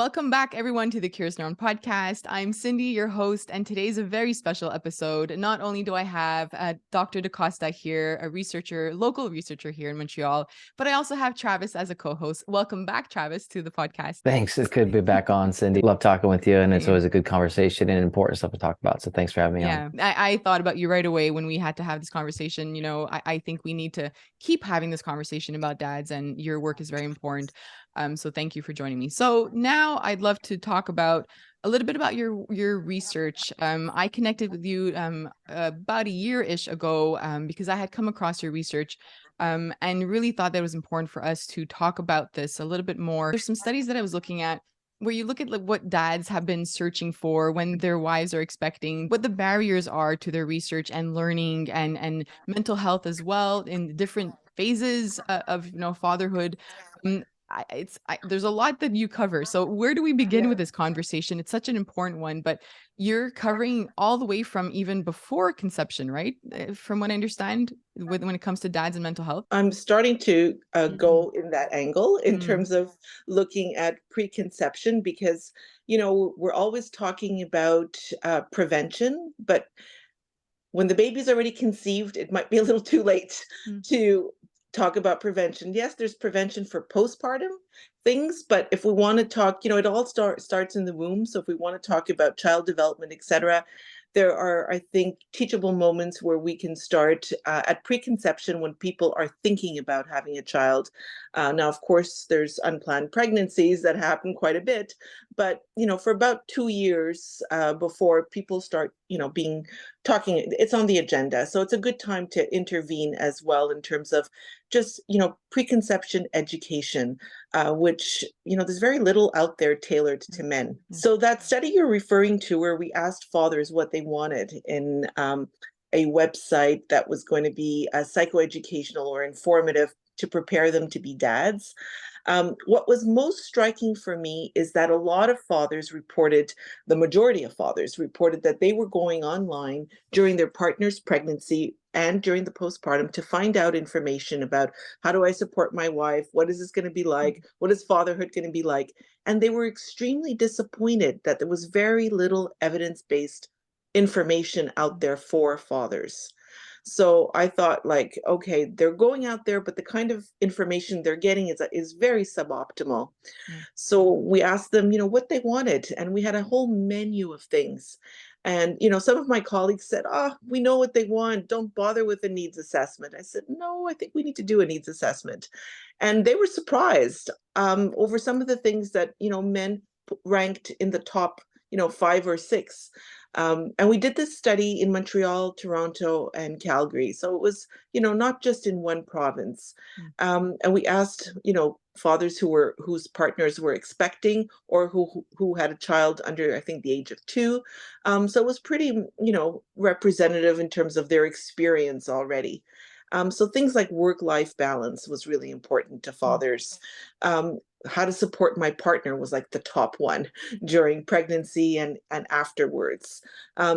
Welcome back, everyone, to the Curious Neuron podcast. I'm Cindy, your host, and today's a very special episode. Not only do I have Dr. DaCosta here, a researcher, local researcher here in Montreal, but I also have Travis as a co-host. Welcome back, Travis, to the podcast. Thanks. It's good to be back on, Cindy. Love talking with you, and it's Same. always a good conversation and important stuff to talk about. So thanks for having me on. Yeah, I thought about you right away when we had to have this conversation. I think we need to keep having this conversation about dads, and your work is very important. So thank you for joining me. So now I'd love to talk about a little bit about your research. I connected with you about a year-ish ago because I had come across your research and really thought that it was important for us to talk about this a little bit more. There's some studies that I was looking at where you look at like what dads have been searching for when their wives are expecting, what the barriers are to their research and learning and mental health as well in different phases of fatherhood. Um, there's a lot that you cover. So where do we begin with this conversation? It's such an important one, but you're covering all the way from even before conception, right? From what I understand, when it comes to dads and mental health. I'm starting to go in that angle in Mm. terms of looking at preconception because, we're always talking about prevention, but when the baby's already conceived, it might be a little too late to talk about prevention. Yes, there's prevention for postpartum things, but if we want to talk, it all starts in the womb. So if we want to talk about child development, etc., there are, I think, teachable moments where we can start at preconception when people are thinking about having a child. Now, of course, there's unplanned pregnancies that happen quite a bit, but for about 2 years before people start, talking, it's on the agenda. So it's a good time to intervene as well in terms of just, preconception education, which, there's very little out there tailored to men. So that study you're referring to, where we asked fathers what they wanted in a website that was going to be psychoeducational or informative to prepare them to be dads. What was most striking for me is that a lot of fathers reported, the majority of fathers reported that they were going online during their partner's pregnancy and during the postpartum to find out information about how do I support my wife? What is this going to be like? What is fatherhood going to be like? And they were extremely disappointed that there was very little evidence-based information out there for fathers. So I thought, like, okay, they're going out there, but the kind of information they're getting is very suboptimal. So we asked them, what they wanted, and we had a whole menu of things. And some of my colleagues said, "Oh, we know what they want. Don't bother with a needs assessment." I said, "No, I think we need to do a needs assessment." And they were surprised over some of the things that men ranked in the top 5 or 6. And we did this study in Montreal, Toronto, and Calgary. So it was, not just in one province. And we asked, fathers whose partners were expecting or who had a child under, I think, the age of 2. So it was pretty, representative in terms of their experience already. So things like work-life balance was really important to fathers. How to support my partner was like the top one during pregnancy and afterwards.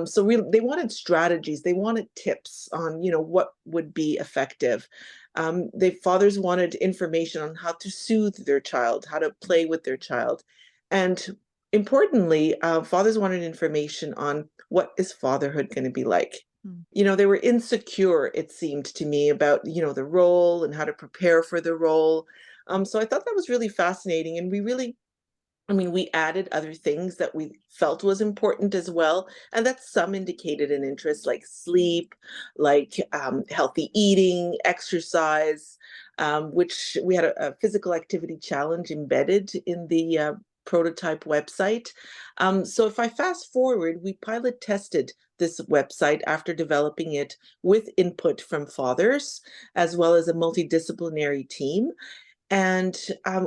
So they wanted strategies, they wanted tips on, what would be effective. Fathers wanted information on how to soothe their child, how to play with their child. And importantly, fathers wanted information on what is fatherhood going to be like. They were insecure, it seemed to me, about, the role and how to prepare for the role. So I thought that was really fascinating. And we added other things that we felt was important as well. And that some indicated an interest, like sleep, like healthy eating, exercise, which we had a physical activity challenge embedded in the prototype website. So if I fast forward, we pilot tested this website after developing it with input from fathers, as well as a multidisciplinary team. And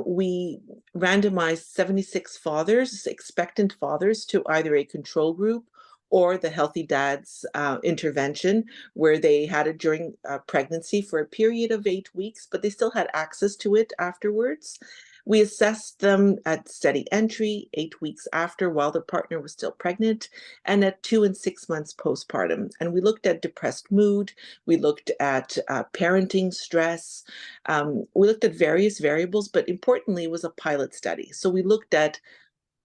we randomized 76 fathers, expectant fathers, to either a control group or the Healthy Dads intervention, where they had it during pregnancy for a period of 8 weeks, but they still had access to it afterwards. We assessed them at steady entry, 8 weeks after, while the partner was still pregnant, and at 2 and 6 months postpartum. And we looked at depressed mood. We looked at parenting stress. We looked at various variables, but importantly, it was a pilot study. So we looked at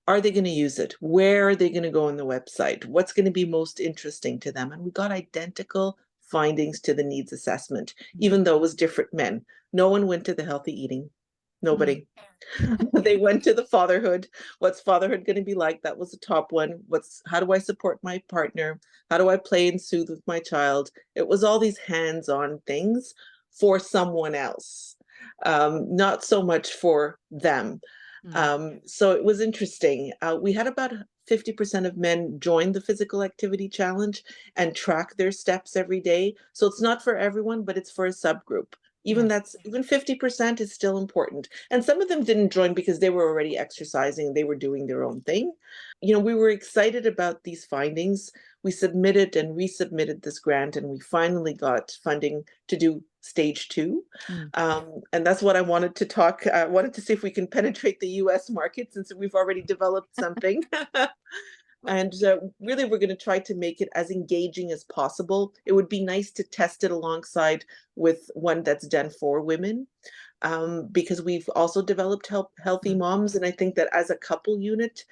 are they going to use it? Where are they going to go on the website? What's going to be most interesting to them? And we got identical findings to the needs assessment, even though it was different men. No one went to the healthy eating. Nobody. They went to the fatherhood. What's fatherhood going to be like? That was the top one. How do I support my partner? How do I play and soothe with my child? It was all these hands-on things for someone else, not so much for them. So it was interesting. We had about 50% of men join the physical activity challenge and track their steps every day. So it's not for everyone, but it's for a subgroup. Even 50% is still important. And some of them didn't join because they were already exercising, they were doing their own thing. We were excited about these findings. We submitted and resubmitted this grant, and we finally got funding to do stage 2. And that's what I wanted to talk. I wanted to see if we can penetrate the US market, since we've already developed something. And really, we're going to try to make it as engaging as possible. It would be nice to test it alongside with one that's done for women, because we've also developed healthy moms. And I think that as a couple unit,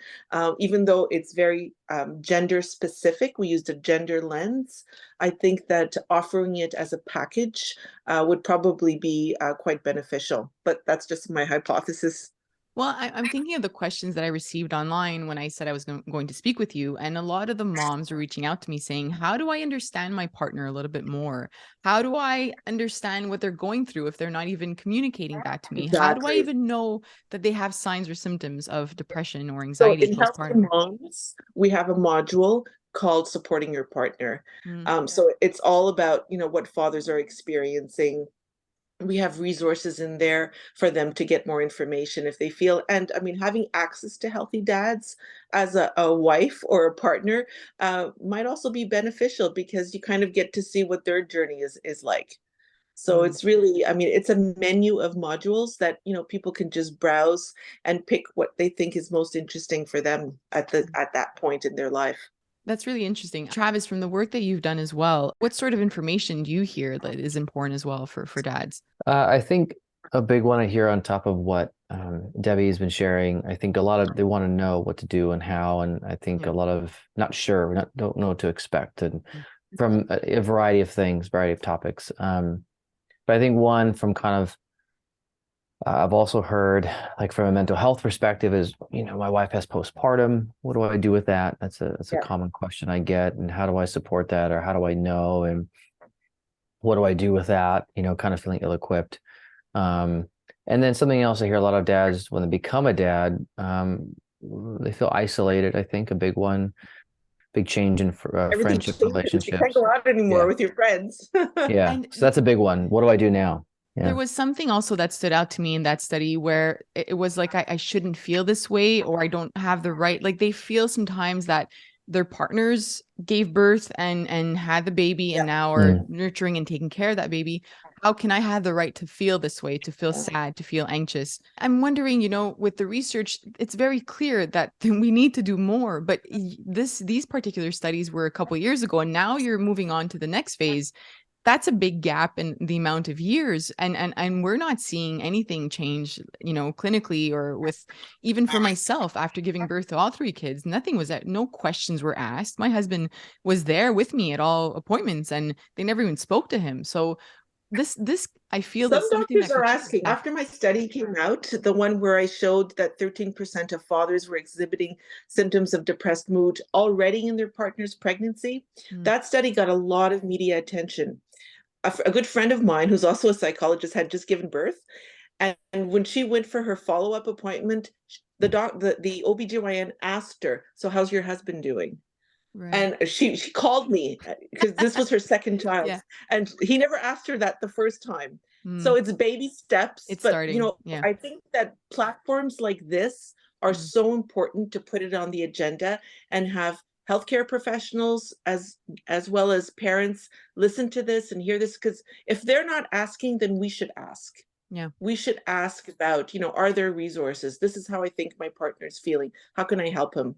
even though it's very gender specific, we used a gender lens. I think that offering it as a package would probably be quite beneficial. But that's just my hypothesis. Well, I'm thinking of the questions that I received online when I said I was going to speak with you. And a lot of the moms are reaching out to me saying, how do I understand my partner a little bit more? How do I understand what they're going through if they're not even communicating that to me? Exactly. How do I even know that they have signs or symptoms of depression or So anxiety in Healthy postpartum? Moms, we have a module called Supporting Your Partner. So it's all about, what fathers are experiencing. We have resources in there for them to get more information if they feel. And I mean, having access to Healthy Dads as a wife or a partner might also be beneficial, because you kind of get to see what their journey is like. So it's really, I mean, it's a menu of modules that, people can just browse and pick what they think is most interesting for them at that point in their life. That's really interesting. Travis, from the work that you've done as well, what sort of information do you hear that is important as well for dads? I think a big one I hear on top of what Debbie has been sharing, I think they want to know what to do and how, and I think a lot of don't know what to expect, and from a variety of things, variety of topics. But I think one from kind of I've also heard, like, from a mental health perspective, is, my wife has postpartum. What do I do with that? That's a common question I get. And how do I support that? Or how do I know? And what do I do with that? Kind of feeling ill-equipped. And then something else I hear a lot of dads, when they become a dad, they feel isolated. I think a big one, big change in friendship relationships. You can't go out anymore with your friends. Yeah. So that's a big one. What do I do now? Yeah. There was something also that stood out to me in that study where it was like, I shouldn't feel this way, or I don't have the right, like, they feel sometimes that their partners gave birth and had the baby and now are nurturing and taking care of that baby. How can I have the right to feel this way, to feel sad, to feel anxious? I'm wondering, with the research, it's very clear that we need to do more, but these particular studies were a couple of years ago, and now you're moving on to the next phase. That's a big gap in the amount of years, and we're not seeing anything change, clinically, or with, even for myself, after giving birth to all 3 kids, no questions were asked. My husband was there with me at all appointments, and they never even spoke to him. So this I feel some doctors are asking. After my study came out, the one where I showed that 13% of fathers were exhibiting symptoms of depressed mood already in their partner's pregnancy, that study got a lot of media attention. A good friend of mine, who's also a psychologist, had just given birth. And when she went for her follow-up appointment, the OBGYN asked her, so how's your husband doing? Right. And she called me because this was her second child. And he never asked her that the first time. So it's baby steps. It's starting. I think that platforms like this are so important to put it on the agenda and have healthcare professionals as well as parents listen to this and hear this, because if they're not asking, then we should ask. We should ask about, are there resources? This is how I think my partner's feeling. How can I help him?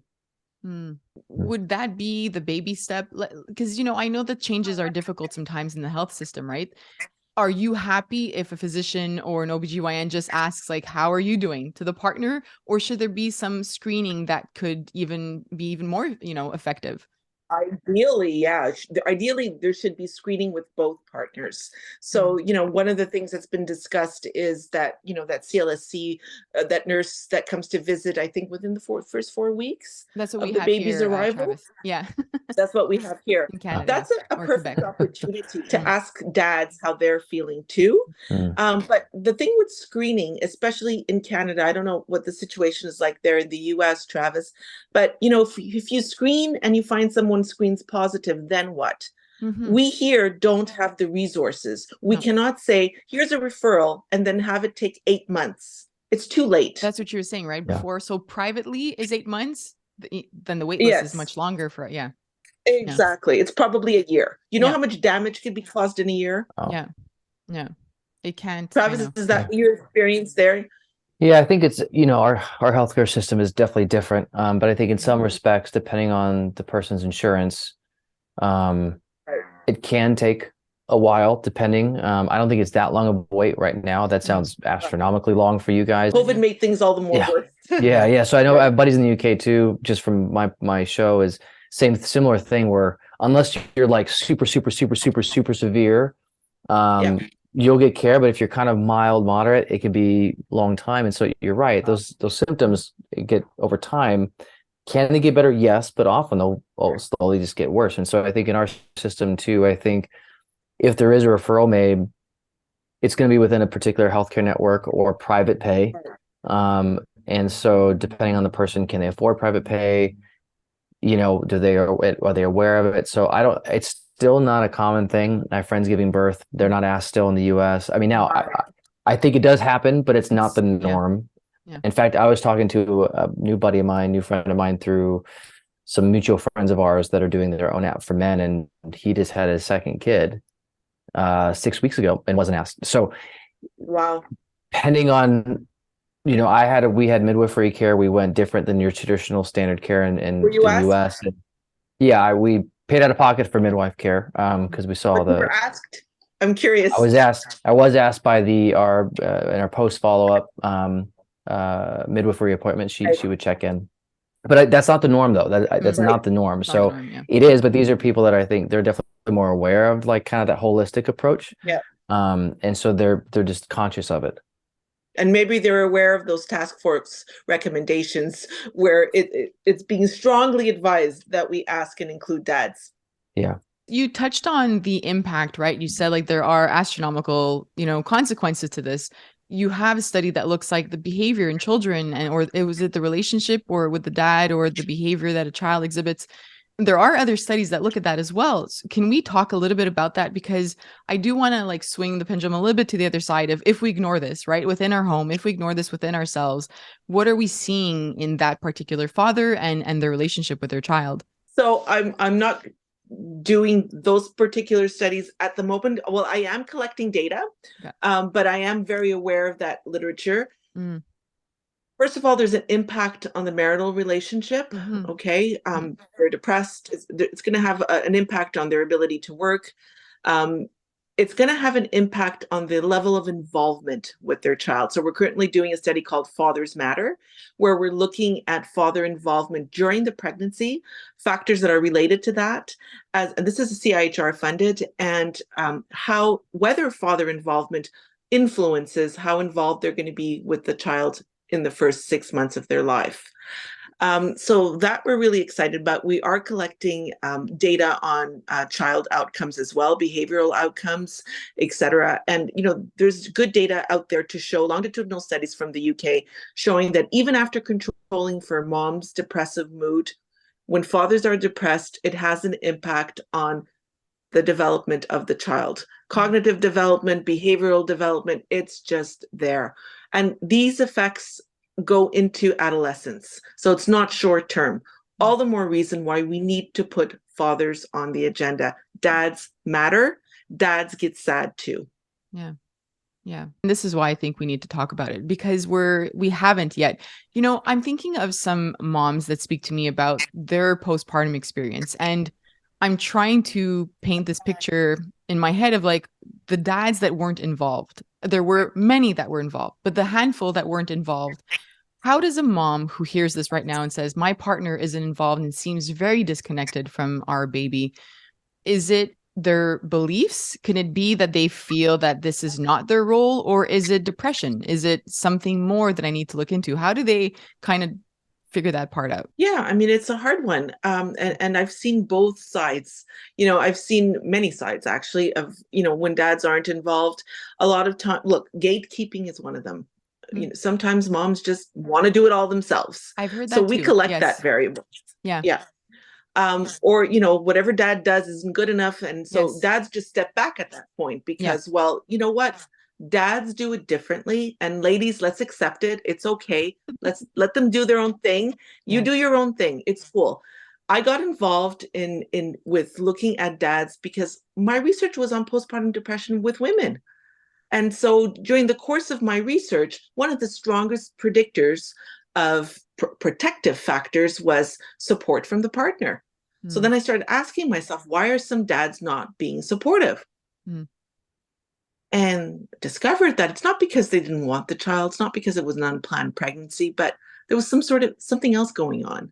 Would that be the baby step? Because, I know that changes are difficult sometimes in the health system, right? are you happy if a physician or an OBGYN just asks like, how are you doing to the partner? Or should there be some screening that could even be even more, effective? Ideally, yeah. Ideally, there should be screening with both partners. So, one of the things that's been discussed is that, that CLSC, that nurse that comes to visit, I think within the first 4 weeks That's what we of the have baby's here, arrival. Travis. Yeah. That's what we have here. In Canada That's a or perfect Quebec. opportunity to ask dads how they're feeling too. But the thing with screening, especially in Canada, I don't know what the situation is like there in the US, Travis, but if you screen and you find someone screens positive, then what? We here don't have the resources. We cannot say, here's a referral and then have it take 8 months. It's too late. That's what you were saying, right? Yeah. Before. So privately is 8 months, then the wait list is Yes. much longer for, Exactly. It's probably a year. You know Yeah. how much damage could be caused in a year? Oh. Yeah. It can't. Travis, is that your experience there? Yeah, I think it's, our healthcare system is definitely different. But I think in some respects, depending on the person's insurance, it can take a while, depending. I don't think it's that long of a wait right now. That sounds astronomically long for you guys. COVID made things all the more worse. Yeah. So I know I have buddies in the UK too, just from my show, is similar thing where unless you're like super, super, super, super, super severe, you'll get care. But if you're kind of mild, moderate, it can be long time. And so you're right. Those symptoms get over time. Can they get better? Yes, but often they'll slowly just get worse. And so I think in our system too, I think if there is a referral made, it's going to be within a particular healthcare network or private pay. And so depending on the person, can they afford private pay? Are they aware of it? So it's still not a common thing. I have friends giving birth. They're not asked still in the US. I mean, now I think it does happen, but it's not the norm. Yeah. In fact, I was talking to a new friend of mine through some mutual friends of ours that are doing their own app for men. And he just had his second kid 6 weeks ago and wasn't asked. So wow. Depending on, we had midwifery care. We went different than your traditional standard care in the US. And we paid out of pocket for midwife care because we saw you were asked. I'm curious. I was asked by in our post follow-up midwifery appointment. She would check in, but that's not the norm though. That's not the norm. So it is, but these are people that I think they're definitely more aware of like kind of that holistic approach. Yeah. And so they're just conscious of it. And maybe they're aware of those task force recommendations where it's being strongly advised that we ask and include dads. Yeah. You touched on the impact, right? You said like there are astronomical, consequences to this. You have a study that looks like the behavior in children or was it the relationship or with the dad or the behavior that a child exhibits. There are other studies that look at that as well. So can we talk a little bit about that? Because I do want to like swing the pendulum a little bit to the other side of if we ignore this, right, within our home, if we ignore this within ourselves, what are we seeing in that particular father and the relationship with their child? So I'm not doing those particular studies at the moment. Well, I am collecting data, but I am very aware of that literature. First of all, there's an impact on the marital relationship. Okay. They're depressed. It's going to have an impact on their ability to work. It's going to have an impact on the level of involvement with their child. So we're currently doing a study called Fathers Matter, where we're looking at father involvement during the pregnancy, factors that are related to that. And this is CIHR funded, and whether father involvement influences how involved they're going to be with the child in the first 6 months of their life. So that we're really excited about. We are collecting data on child outcomes as well, behavioral outcomes, et cetera. And, there's good data out there to show longitudinal studies from the UK showing that even after controlling for mom's depressive mood, when fathers are depressed, it has an impact on the development of the child. Cognitive development, behavioral development, it's just there. And these effects go into adolescence. So it's not short term. All the more reason why we need to put fathers on the agenda. Dads matter. Dads get sad too. Yeah. And this is why I think we need to talk about it because we haven't yet. I'm thinking of some moms that speak to me about their postpartum experience. And I'm trying to paint this picture in my head of like the dads that weren't involved. There were many that were involved, but the handful that weren't involved. How does a mom who hears this right now and says, my partner isn't involved and seems very disconnected from our baby, is it their beliefs? Can it be that they feel that this is not their role? Or is it depression? Is it something more that I need to look into? How do they kind of figure that part out? Yeah, I mean, it's a hard one. And I've seen both sides. I've seen many sides actually of, when dads aren't involved. A lot of time, look, gatekeeping is one of them. Sometimes moms just want to do it all themselves. I've heard So that we too. collect that Yes. variable. Yeah. Yeah. Or, whatever dad does isn't good enough. And so Yes. dads just step back at that point Yeah. because, well, you know what? Dads do it differently. And ladies, let's accept it. It's okay. Let's let them do their own thing. You Yeah. do your own thing. It's cool. I got involved in with looking at dads because my research was on postpartum depression with women. And so during the course of my research, one of the strongest predictors of protective factors was support from the partner. So then I started asking myself, why are some dads not being supportive? And discovered that it's not because they didn't want the child, it's not because it was an unplanned pregnancy, but there was something else going on.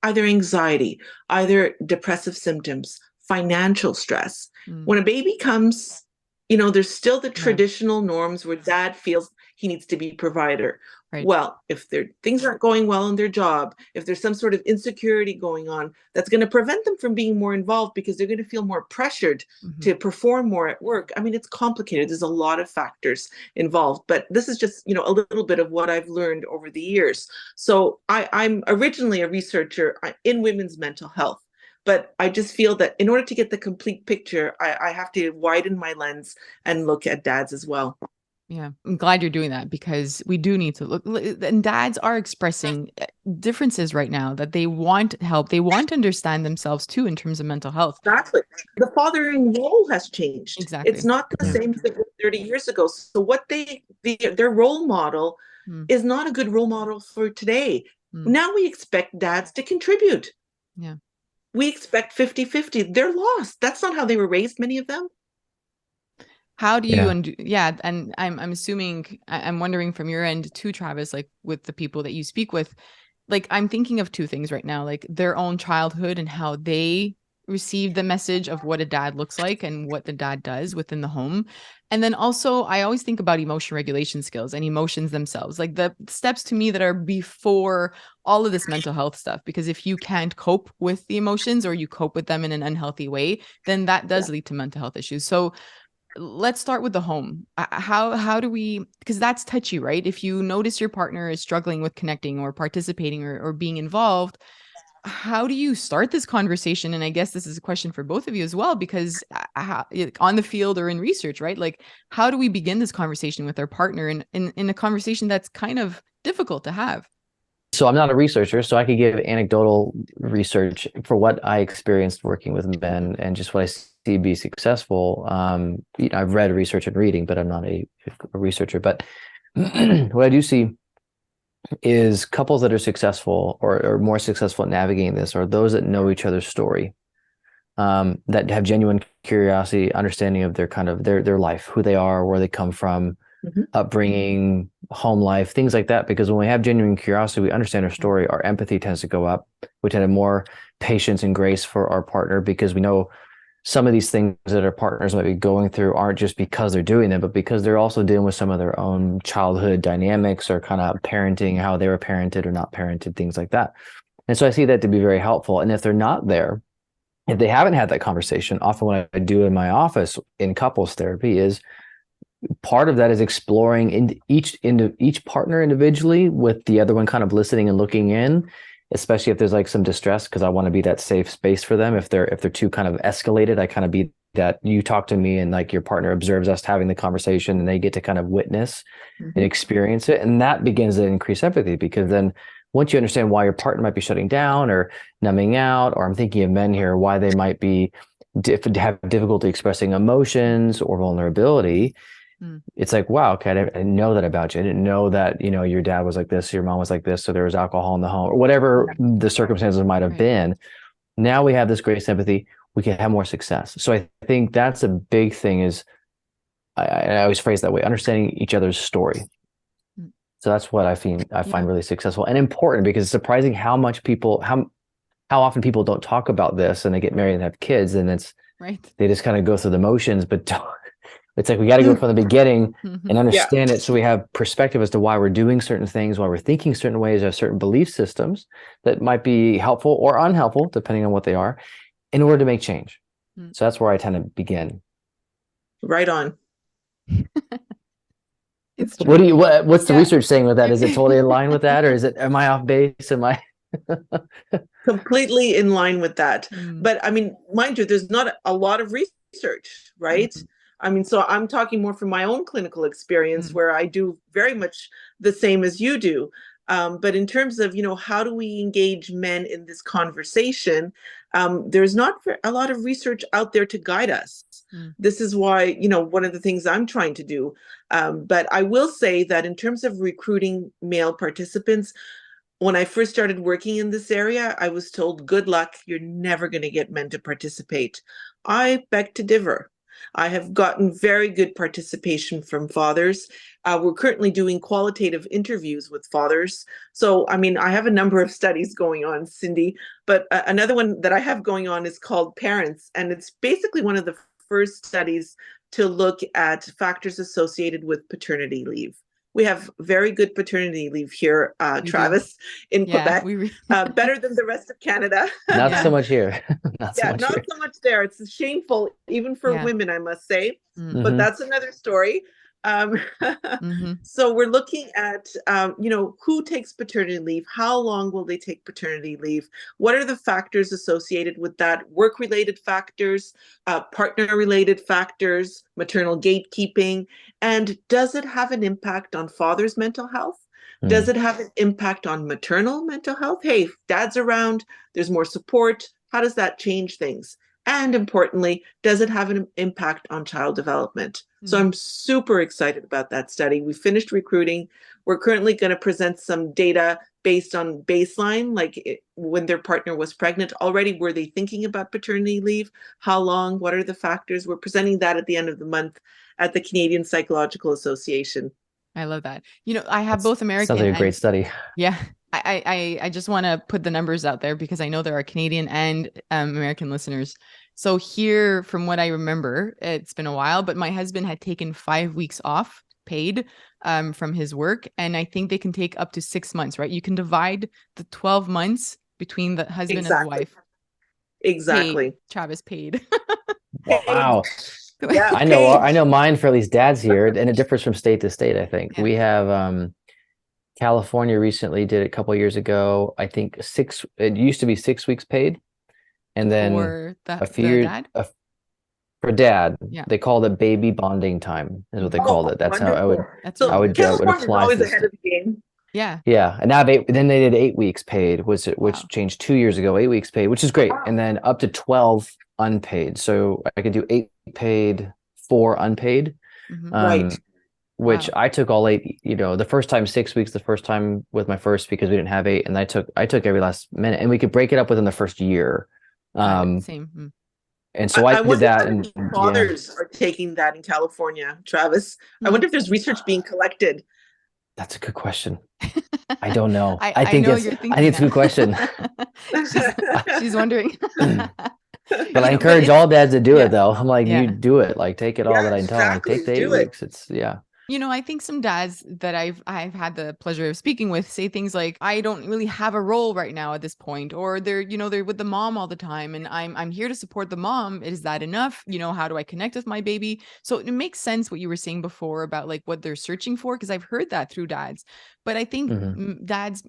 Either anxiety, either depressive symptoms, financial stress. When a baby comes, there's still the traditional norms where dad feels he needs to be provider. Right. Well, if things aren't going well in their job, if there's some sort of insecurity going on, that's going to prevent them from being more involved because they're going to feel more pressured to perform more at work. I mean, it's complicated. There's a lot of factors involved, but this is just, a little bit of what I've learned over the years. So I'm originally a researcher in women's mental health. But I just feel that in order to get the complete picture, I have to widen my lens and look at dads as well. Yeah, I'm glad you're doing that because we do need to look. And dads are expressing differences right now that they want help. They want to understand themselves too in terms of mental health. Exactly. The fathering role has changed. Exactly. It's not the same thing 30 years ago. So what their role model is not a good role model for today. Now we expect dads to contribute. Yeah. We expect 50-50. They're lost. That's not how they were raised, many of them. How do you, and I'm assuming, I'm wondering from your end too, Travis, like with the people that you speak with, like I'm thinking of two things right now, like their own childhood and how they receive the message of what a dad looks like and what the dad does within the home. And then also, I always think about emotion regulation skills and emotions themselves, like the steps to me that are before all of this mental health stuff. Because if you can't cope with the emotions or you cope with them in an unhealthy way, then that does lead to mental health issues. So let's start with the home. How do we, because that's touchy, right? If you notice your partner is struggling with connecting or participating or being involved, how do you start this conversation? And I guess this is a question for both of you as well, because on the field or in research, right? Like, how do we begin this conversation with our partner in a conversation that's kind of difficult to have? So I'm not a researcher, so I could give anecdotal research for what I experienced working with men and just what I see be successful. I've read research and reading, but I'm not a researcher. But what I do see is couples that are successful or more successful at navigating this are those that know each other's story, that have genuine curiosity, understanding of their kind of their life, who they are, where they come from, upbringing, home life, things like that. Because when we have genuine curiosity, we understand our story, our empathy tends to go up. We tend to have more patience and grace for our partner because we know some of these things that our partners might be going through aren't just because they're doing them, but because they're also dealing with some of their own childhood dynamics or kind of parenting, how they were parented or not parented, things like that. And so I see that to be very helpful. And if they're not there, if they haven't had that conversation, often what I do in my office in couples therapy is part of that is exploring in each partner individually with the other one kind of listening and looking in, especially if there's like some distress, because I want to be that safe space for them. If they're too kind of escalated, I kind of be that you talk to me and like your partner observes us having the conversation and they get to kind of witness and experience it. And that begins to increase empathy, because then once you understand why your partner might be shutting down or numbing out, or I'm thinking of men here, why they might be have difficulty expressing emotions or vulnerability, it's like, wow, okay, I didn't know that about you. I didn't know that, your dad was like this, your mom was like this, so there was alcohol in the home, or whatever the circumstances might have been. Now we have this great sympathy. we can have more success. So I think that's a big thing is I always phrase that way, understanding each other's story. So that's what I find really successful and important, because it's surprising how much people, how often people don't talk about this, and they get married and have kids, and they just kind of go through the motions, but it's like we got to go from the beginning and understand it, so we have perspective as to why we're doing certain things, why we're thinking certain ways, have certain belief systems that might be helpful or unhelpful, depending on what they are, in order to make change. So that's where I tend to begin. Right on. It's true. What's the research saying with that? Is it totally in line with that, or am I off base? Am I completely in line with that? But I mean, mind you, there's not a lot of research, right? I mean, so I'm talking more from my own clinical experience, where I do very much the same as you do. But in terms of, how do we engage men in this conversation? There's not a lot of research out there to guide us. This is why, one of the things I'm trying to do. But I will say that in terms of recruiting male participants, when I first started working in this area, I was told, good luck, you're never going to get men to participate. I beg to differ. I have gotten very good participation from fathers. We're currently doing qualitative interviews with fathers. So, I mean, I have a number of studies going on, Cindy, but another one that I have going on is called Parents. And it's basically one of the first studies to look at factors associated with paternity leave. We have very good paternity leave here, Travis, in Quebec, better than the rest of Canada. Not so much here. Not so much there. It's shameful, even for women, I must say. But that's another story. So we're looking at, who takes paternity leave? How long will they take paternity leave? What are the factors associated with that? Work-related factors, partner-related factors, maternal gatekeeping, and does it have an impact on father's mental health? Does it have an impact on maternal mental health? Hey, if dad's around, there's more support. How does that change things? And importantly, does it have an impact on child development? So I'm super excited about that study. We finished recruiting. We're currently going to present some data based on baseline, like when their partner was pregnant already. Were they thinking about paternity leave? How long? What are the factors? We're presenting that at the end of the month at the Canadian Psychological Association. I love that. I have both American. Sounds like a great study. Yeah. I just want to put the numbers out there, because I know there are Canadian and American listeners. So here, from what I remember, it's been a while, but my husband had taken 5 weeks off paid from his work. And I think they can take up to 6 months, right? You can divide the 12 months between the husband and the wife. Exactly. Paid. Travis paid. Wow. Yeah, I know mine for at least dads here, and it differs from state to state, I think. We have California recently did it a couple of years ago. I think it used to be 6 weeks paid. And then for a few years for dad, they called it baby bonding time, is what they called it. That's wonderful. how I would California's apply always this. ahead of the game. Yeah. And now then they did 8 weeks paid, which changed 2 years ago. 8 weeks paid, which is great, and then up to 12 unpaid. So I could do 8 paid, 4 unpaid. Right. Which I took all 8. The first time 6 weeks, the first time with my first, because we didn't have 8, and I took every last minute, and we could break it up within the first year. Same. And so I did that, and fathers are taking that in California, Travis. I wonder if there's research being collected. That's a good question. I don't know. I think it's a good question. She's wondering. But I encourage all dads to do it, though. I'm like, you do it. Like, take it all that I tell them. Like, take the 8 weeks. It's I think some dads that I've had the pleasure of speaking with say things like, I don't really have a role right now at this point, or they're with the mom all the time, and I'm here to support the mom. Is that enough? How do I connect with my baby? So it makes sense what you were saying before about like what they're searching for, because I've heard that through dads. But I think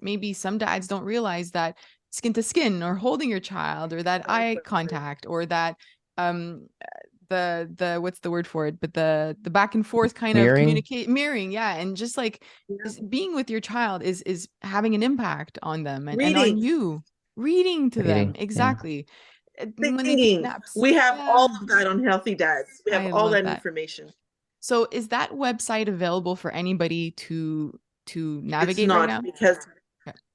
maybe some dads don't realize that skin to skin, or holding your child, or that eye contact, or that the what's the word for it, but the back and forth kind of mirroring, and just like being with your child is having an impact on them, and on you. Reading to them, exactly. Thinking. We have all of that on Healthy Dads. We have all that information. So is that website available for anybody to navigate right now? Because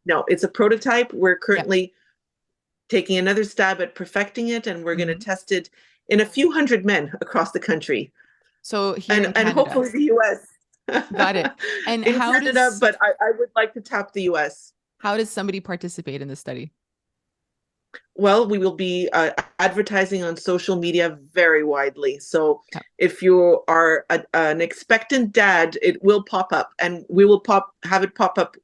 no, it's a prototype. We're currently taking another stab at perfecting it, and we're going to test it in a few hundred men across the country. So here in And Canada. hopefully the US. Got it. And in how Canada, does, but I would like to tap the US. how does somebody participate in the study? Well, we will be advertising on social media very widely. So Yeah. if you are an expectant dad, it will pop up, and we will have it pop up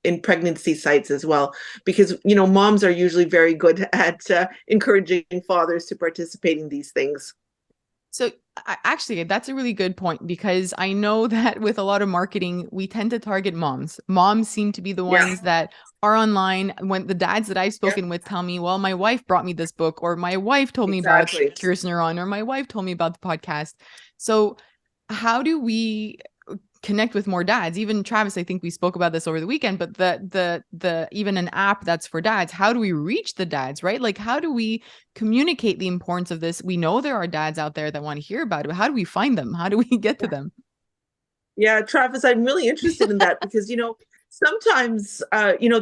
in pregnancy sites as well, because moms are usually very good at encouraging fathers to participate in these things. So actually, that's a really good point, because I know that with a lot of marketing, we tend to target moms. Moms seem to be the ones that are online. When the dads that I've spoken with tell me, well, my wife brought me this book, or my wife told me about Curious Neuron, or my wife told me about the podcast. So how do we connect with more dads? Even Travis, I think we spoke about this over the weekend, but the even an app that's for dads, how do we reach the dads, right? Like, how do we communicate the importance of this? We know there are dads out there that want to hear about it, but how do we find them? How do we get to them? Yeah, Travis, I'm really interested in that, because sometimes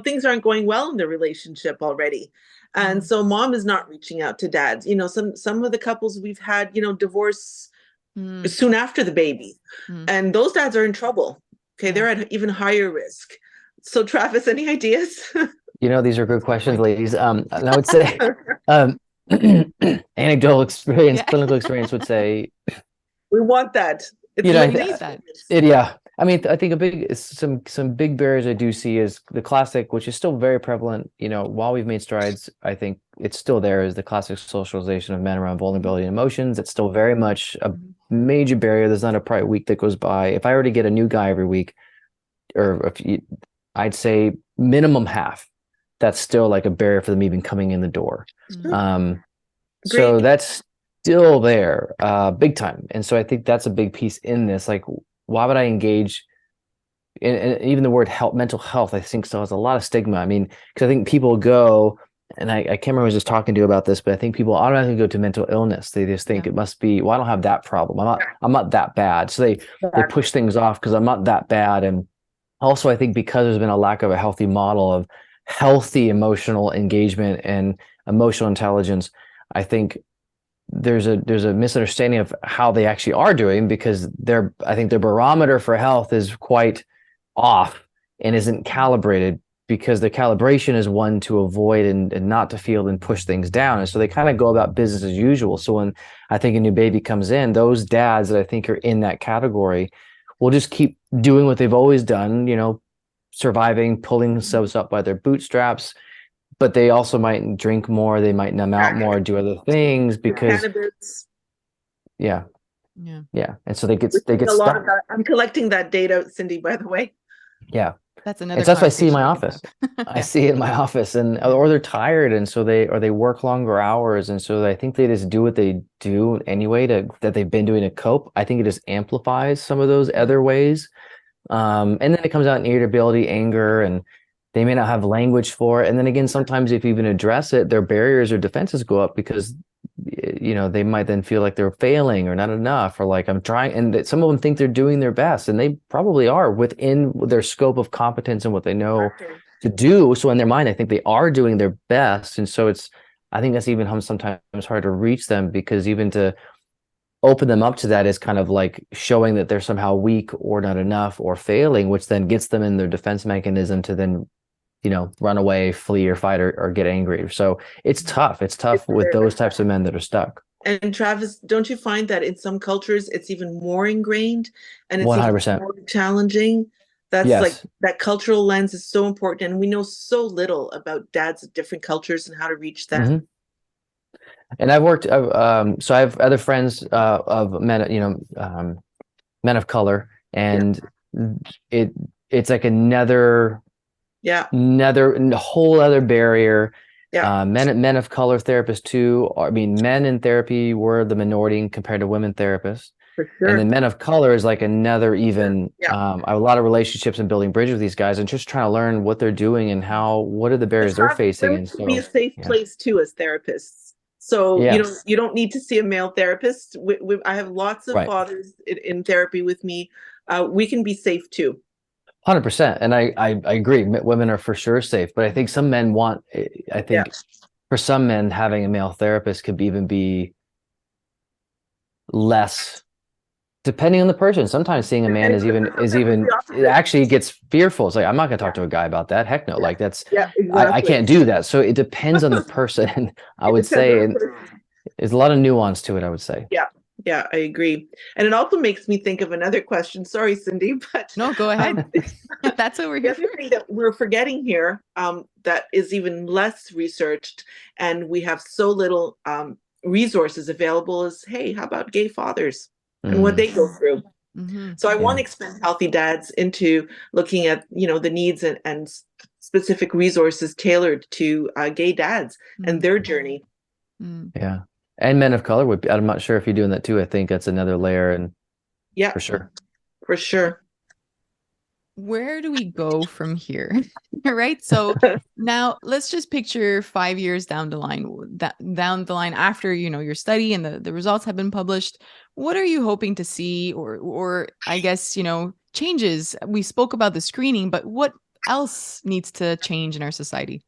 things aren't going well in the relationship already, and so mom is not reaching out to dads. Some of the couples we've had divorce soon after the baby, and those dads are in trouble. Okay, they're at even higher risk. So Travis, any ideas? These are good questions, ladies. And I would say anecdotal experience, clinical experience would say we want that. We need that. I mean, I think some big barriers I do see is the classic, which is still very prevalent. While we've made strides, I think it's still there, is the classic socialization of men around vulnerability and emotions. It's still very much a major barrier. There's not a probably week that goes by. If I were to get a new guy every week, I'd say minimum half, that's still like a barrier for them even coming in the door. So that's still there, big time. And so I think that's a big piece in this. Like, why would I engage in even the word mental health, I think still has a lot of stigma. I mean, because I think people go, and I can't remember who I was just talking to you about this, but I think people automatically go to mental illness. They just think it must be, well, I don't have that problem. I'm not that bad. So they push things off because I'm not that bad. And also, I think because there's been a lack of a healthy model of healthy emotional engagement and emotional intelligence, I think there's a misunderstanding of how they actually are doing, because I think their barometer for health is quite off and isn't calibrated, because the calibration is one to avoid and not to feel and push things down. And so they kind of go about business as usual. So when I think a new baby comes in, those dads that I think are in that category will just keep doing what they've always done, surviving, pulling themselves up by their bootstraps. But they also might drink more, they might numb out more, do other things, because yeah. And so they get a lot stuck. of that. I'm collecting that data, Cindy, by the way. Yeah. That's another. That's what I see in my office. I see it in my office, or they're tired, and so they work longer hours, and so I think they just do what they do anyway that they've been doing to cope. I think it just amplifies some of those other ways, and then it comes out in irritability, anger, and they may not have language for it. And then again, sometimes if you even address it, their barriers or defenses go up, because they might then feel like they're failing or not enough, or like I'm trying, and some of them think they're doing their best, and they probably are within their scope of competence and what they know to do. So in their mind, I think they are doing their best. And so I think that's even sometimes hard to reach them, because even to open them up to that is kind of like showing that they're somehow weak or not enough or failing, which then gets them in their defense mechanism to then run away, flee, or fight, or get angry. So it's tough. It's tough with those types of men that are stuck. And Travis, don't you find that in some cultures it's even more ingrained, and it's 100%. even more challenging? That's like that cultural lens is so important, and we know so little about dads of different cultures and how to reach them. And I've worked, so I have other friends of men, men of color, and it's like another whole other barrier. Men of color therapists too. I mean, men in therapy were the minority compared to women therapists. For sure. And then men of color is like another even. I have a lot of relationships and building bridges with these guys, and just trying to learn what they're doing and what are the barriers they're facing. And so be a safe place too as therapists. So you don't need to see a male therapist. I have lots of fathers in therapy with me. We can be safe too. 100%. And I agree. Women are for sure safe, but I think some men want, for some men, having a male therapist could even be less, depending on the person. Sometimes seeing a man is even it actually gets fearful. It's like, I'm not going to talk to a guy about that. Heck no. Yeah. Like that's, Yeah, I exactly. can't do that. So it depends on the person, I It would depends on say. the And person. there's a lot of nuance to it, I would say. Yeah, yeah, I agree. And it also makes me think of another question. Sorry, Cindy, but No, go ahead. the That's what we're the here other for. thing that we're forgetting here, that is even less researched, and we have so little resources available is, hey, how about gay fathers and what Mm, they go through? Mm-hmm. So I yeah. want to expand Healthy Dads into looking at, the needs and specific resources tailored to gay dads and their journey. Mm. Yeah. And men of color would be, I'm not sure if you're doing that too. I think that's another layer, and Yeah, for sure. for sure. Where do we go from here? Right. So now let's just picture 5 years down the line, down the line after, your study and the results have been published. What are you hoping to see, or I guess, changes? We spoke about the screening, but what else needs to change in our society?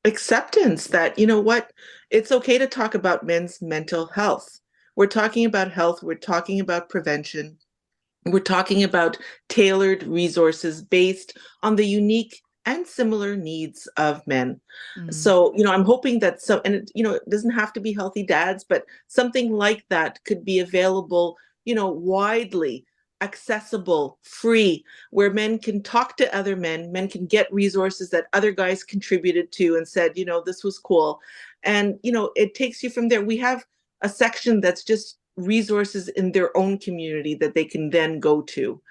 Acceptance that, you know what, it's okay to talk about men's mental health. We're talking about health, we're talking about prevention, we're talking about tailored resources based on the unique and similar needs of men. Mm. So, I'm hoping that and it doesn't have to be Healthy Dads, but something like that could be available, widely accessible, free, where men can talk to other men can get resources that other guys contributed to and said, this was cool. And, it takes you from there. We have a section that's just resources in their own community that they can then go to.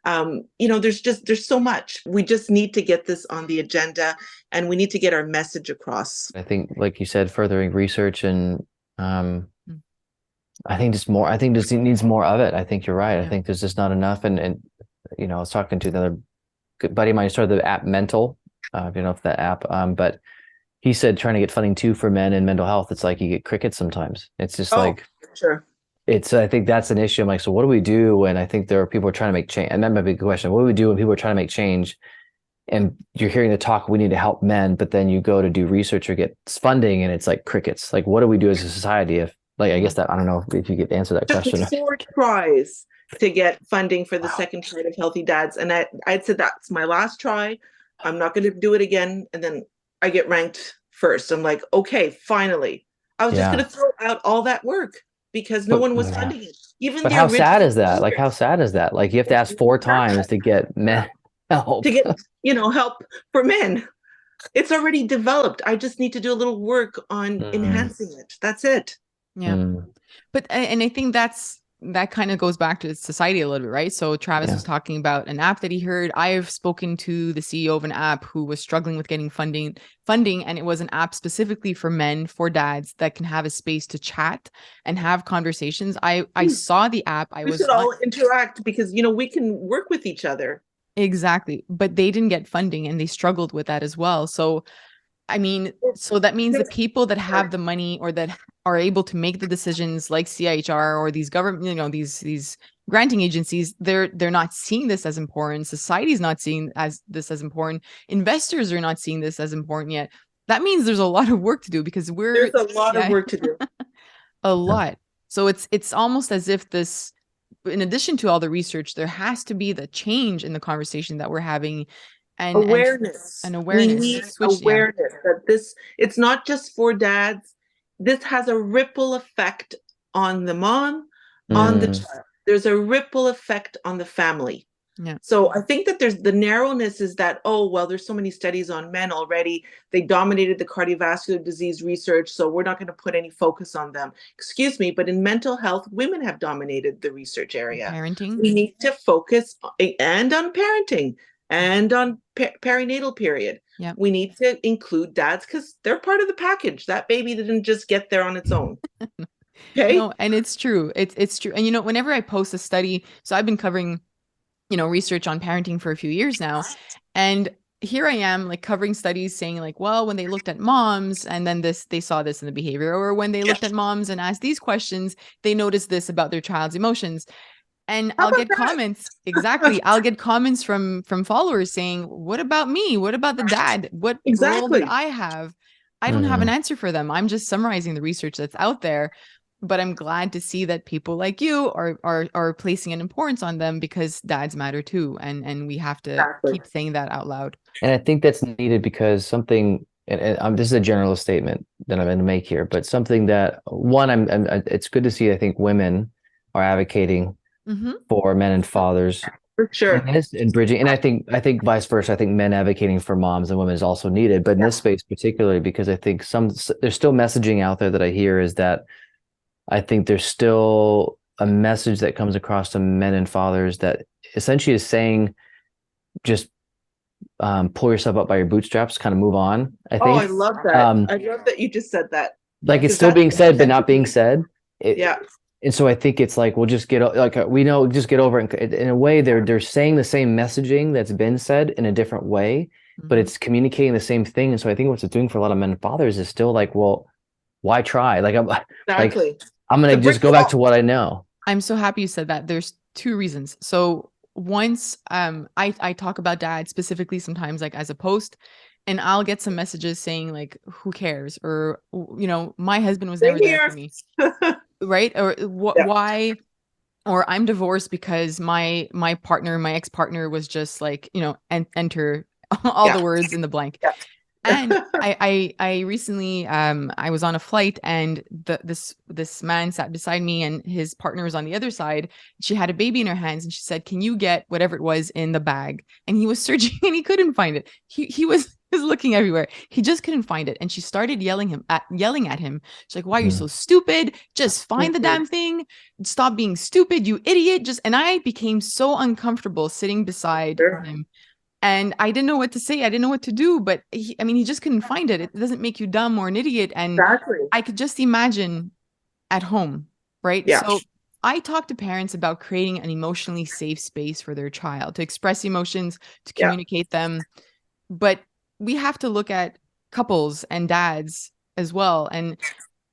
There's so much. We just need to get this on the agenda, and we need to get our message across. I think, like you said, furthering research and Mm. I think just more. I think just it needs more of it. I think you're right. I Yeah. think there's just not enough. And I was talking to another good buddy of mine who started the app Mental. If that app. But he said trying to get funding too for men and mental health, it's like you get crickets sometimes. It's just Oh, like sure. I think that's an issue. I'm like, so what do we do when I think there are people trying to make change? And that might be a good question. What do we do when people are trying to make change? And you're hearing the talk, we need to help men, but then you go to do research or get funding and it's like crickets. Like, what do we do as a society if, like, I guess that, I don't know if you could answer that Took question. me 4 tries to get funding for the second part of Healthy Dads, and I'd said that's my last try. I'm not going to do it again. And then I get ranked first. I'm like, okay, finally. I was just going Yeah. to throw out all that work because no But one was funding it. Even but the how sad original is that? Like, how funders. sad is that? Like, you have to ask 4 times to get men help. To get, help for men. It's already developed. I just need to do a little work on Mm, enhancing it. That's it. Yeah. mm, But and I think that kind of goes back to society a little bit, right? So Travis yeah. was talking about an app that he heard. I have spoken to the CEO of an app who was struggling with getting funding, and it was an app specifically for men, for dads that can have a space to chat and have conversations. I saw the app. I We was should all interact because, we can work with each other. exactly, but they didn't get funding and they struggled with that as well. So I mean, so that means the people that have the money or that are able to make the decisions like CIHR or these government, these granting agencies, they're not seeing this as important. Society's not seeing this as important. Investors are not seeing this as important yet. That means there's a lot of work to do because There's a lot of yeah, work to do. a Yeah. lot. So it's almost as if this, in addition to all the research, there has to be the change in the conversation that we're having and Awareness. an We awareness need switch. Yeah. awareness that it's not just for dads. This has a ripple effect on the mom, on the Mm, child. There's a ripple effect on the family. Yeah. So I think that there's the narrowness is that, oh, well, there's so many studies on men already. They dominated the cardiovascular disease research, so we're not going to put any focus on them. Excuse me, but in mental health, women have dominated the research area. Parenting. We need to focus and on parenting and on perinatal period. Yeah. We need to include dads because they're part of the package. That baby didn't just get there on its own. Okay. No, and it's true. It's true. And whenever I post a study, so I've been covering, research on parenting for a few years now. And here I am like covering studies saying like, well, when they looked at moms and then they saw this in the behavior, or when they looked at moms and asked these questions, they noticed this about their child's emotions. And How I'll about get comments. Exactly. I'll get comments from followers saying, what about me? What about the dad? What role did exactly. I have? I don't have an answer for them. I'm just summarizing the research that's out there, but I'm glad to see that people like you are placing an importance on them, because dads matter too, and we have to keep saying that out loud. And I think that's needed because something, and this is a generalist statement that I'm going to make here, but something that it's good to see. I think women are advocating for men and fathers. For sure. And bridging. And I think vice versa. I think men advocating for moms and women is also needed, but in this space particularly, because I think there's still messaging out there that I hear is that I think there's still a message that comes across to men and fathers that essentially is saying, just pull yourself up by your bootstraps, kind of move on. I think. I love that. I love that you just said that. Like it's still being said, but not being said. Yeah. And so I think it's like, we'll just get just get over it. In a way, they're saying the same messaging that's been said in a different way, but it's communicating the same thing. And so I think what it's doing for a lot of men and fathers is still like, well, why try? Like I'm going to just go back to what I know. I'm so happy you said that. There's two reasons. So once I talk about dad specifically sometimes, like as a post, and I'll get some messages saying like, who cares? Or, my husband was never there for me. Right? Or why? Or I'm divorced because my ex-partner was just like, enter all the words in the blank. Yeah. And I recently I was on a flight, and this man sat beside me, and his partner was on the other side. She had a baby in her hands, and she said, "Can you get whatever it was in the bag?" And he was searching and he couldn't find it. He was looking everywhere. He just couldn't find it. And she started yelling at him. She's like, "Why are you so stupid? Just find the damn thing. Stop being stupid, you idiot." And I became so uncomfortable sitting beside him. And I didn't know what to say. I didn't know what to do, but he just couldn't find it. It doesn't make you dumb or an idiot. And I could just imagine at home, right? Yeah. So I talk to parents about creating an emotionally safe space for their child to express emotions, to communicate them. But we have to look at couples and dads as well. And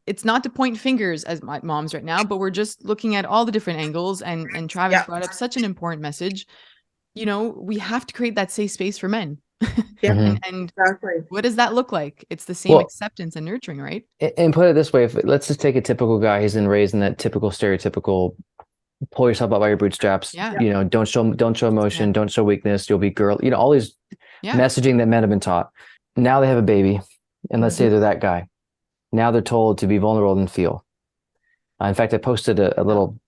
it's not to point fingers as moms right now, but we're just looking at all the different angles. And Travis brought up such an important message. We have to create that safe space for men. And what does that look like? It's the same acceptance and nurturing, right? And put it this way, let's just take a typical guy. He's been raised in that typical stereotypical, pull yourself up by your bootstraps. Don't show emotion, don't show weakness, you'll be girl. All these messaging that men have been taught. Now they have a baby, and let's say they're that guy. Now they're told to be vulnerable and feel. In fact, I posted a little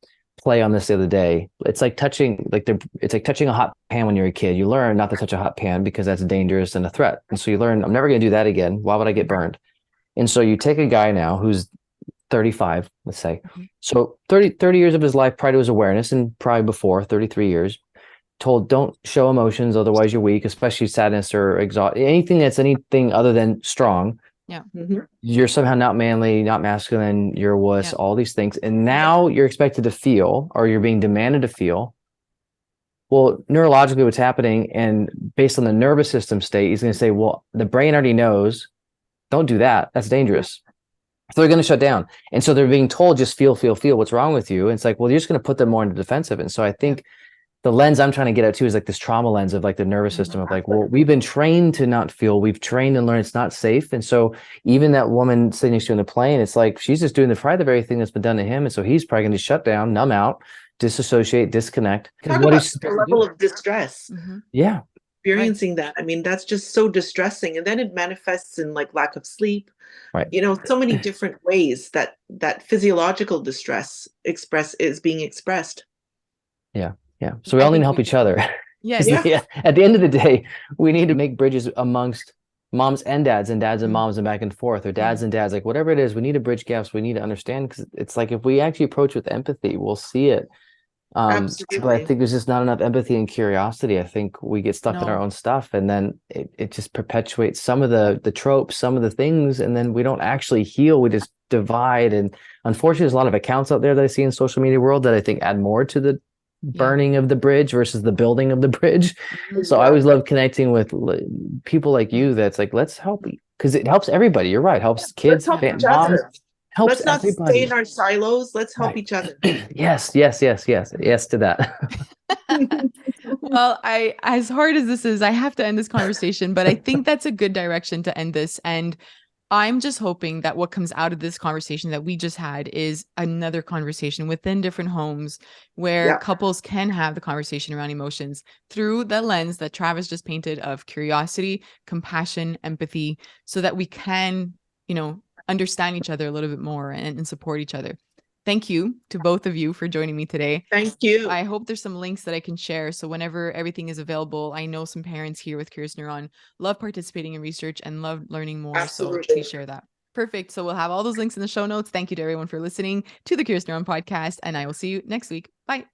play on this the other day. It's like touching a hot pan when you're a kid. You learn not to touch a hot pan because that's dangerous and a threat. And so you learn, I'm never going to do that again. Why would I get burned? And so you take a guy now who's 35, let's say. So 30 years of his life prior to his awareness, and probably before 33 years, told don't show emotions, otherwise you're weak, especially sadness or anything that's anything other than strong. Yeah. You're somehow not manly, not masculine, you're a wuss, all these things. And now you're expected to feel, or you're being demanded to feel. Well, neurologically what's happening, and based on the nervous system state, he's going to say, well, the brain already knows, don't do that. That's dangerous. So they're going to shut down. And so they're being told, just feel what's wrong with you. And it's like, well, you're just going to put them more into defensive. And so I think the lens I'm trying to get at too is like this trauma lens of like the nervous system of like, well, we've been trained to not feel, we've trained and learned it's not safe. And so even that woman sitting next to you in the plane, it's like, she's just doing the very thing that's been done to him. And so he's probably going to shut down, numb out, disassociate, disconnect. Talk about the level of distress. Yeah. Experiencing that. That's just so distressing. And then it manifests in like lack of sleep. Right. So many different ways that physiological distress is being expressed. Yeah. Yeah. So we all need to help each other. Yes. At the end of the day, we need to make bridges amongst moms and dads and moms and back and forth, or dads and dads, like whatever it is, we need to bridge gaps. We need to understand, because it's like, if we actually approach with empathy, we'll see it. But I think there's just not enough empathy and curiosity. I think we get stuck in our own stuff, and then it just perpetuates some of the tropes, some of the things, and then we don't actually heal. We just divide. And unfortunately, there's a lot of accounts out there that I see in social media world that I think add more to the burning of the bridge versus the building of the bridge. So I always love connecting with people like you. That's like, let's help, because it helps everybody. You're right. Helps kids, moms. Helps Let's not everybody. stay in our silos. Let's help each other. Yes to that. Well, as hard as this is, I have to end this conversation, but I think that's a good direction to end this. And I'm just hoping that what comes out of this conversation that we just had is another conversation within different homes where Yeah. couples can have the conversation around emotions through the lens that Travis just painted of curiosity, compassion, empathy, so that we can, understand each other a little bit more and support each other. Thank you to both of you for joining me today. Thank you. I hope there's some links that I can share. So whenever everything is available, I know some parents here with Curious Neuron love participating in research and love learning more. Absolutely. So please share that. Perfect. So we'll have all those links in the show notes. Thank you to everyone for listening to the Curious Neuron podcast, and I will see you next week. Bye.